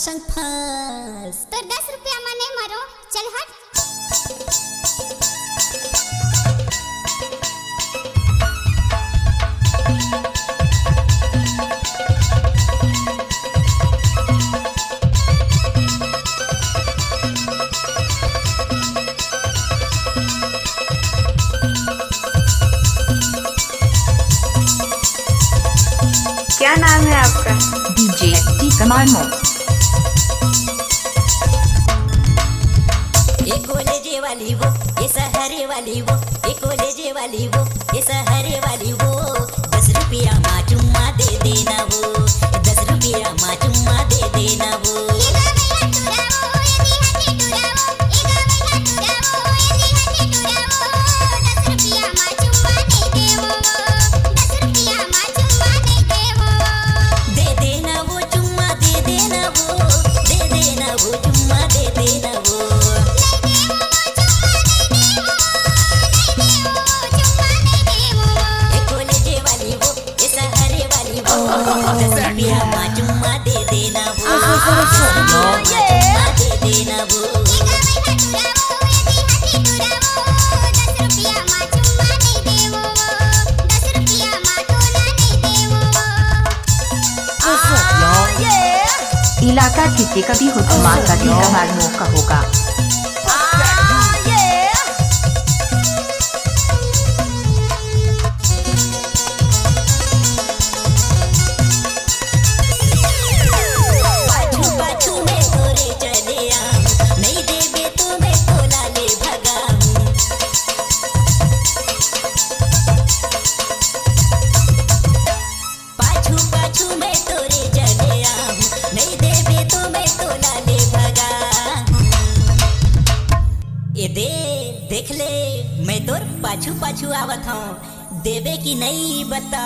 फंस तो 10 रुपया में नहीं मारो, चल हट। क्या नाम है आपका? DJ टी कमानो। ये कॉलेजे वाली वो, ये सहरे वाली वो, ये कॉलेजे वाली वो, ये सहरे वाली वो। 10 रुपया माँ चुम्मा दे देना वो, 10 रुपया माँ चुम्मा दे देना वो। इलाका किसी का भी हुक्मा का टी कमानो का होगा। देख ले मैं तोर पाछू पाछू आवत हूँ, देवे की नहीं बता।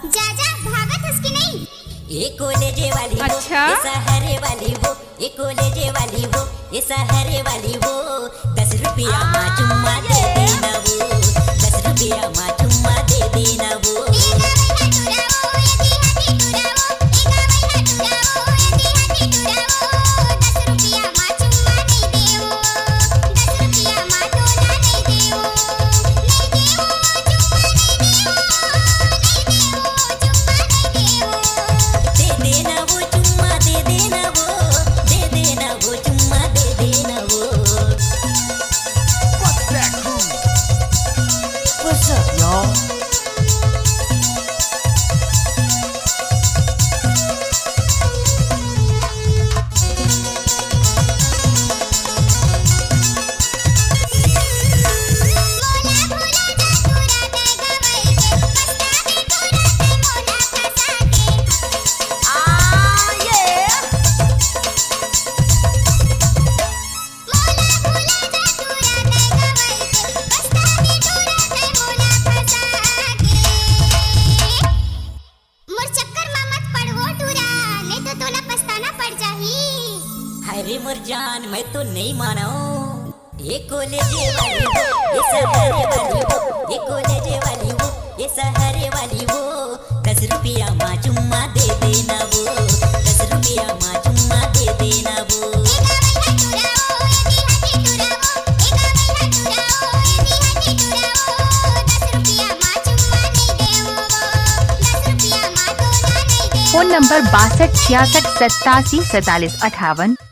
जा जा भागत उसकी नहीं। ये कॉलेजे वाली वो, ये सहरे वाली वो, ये कॉलेजे वाली वो, ये सहरे वाली वो। 10 रुपया माँ चुम्मा दे देना वो, 10 रुपया माँ चुम्मा दे देना वो। अरे मुरजान मैं तो नहीं माना हूँ। ये कॉलेजे वाली वो, ये सहरे वाली वो, ये कॉलेजे वाली वो, ये सहरे वाली वो। 10 रुपया माँ चुम्मा दे देना वो, 10 रुपया माँ चुम्मा दे देना वो। Phone number 62 66 87 47 58।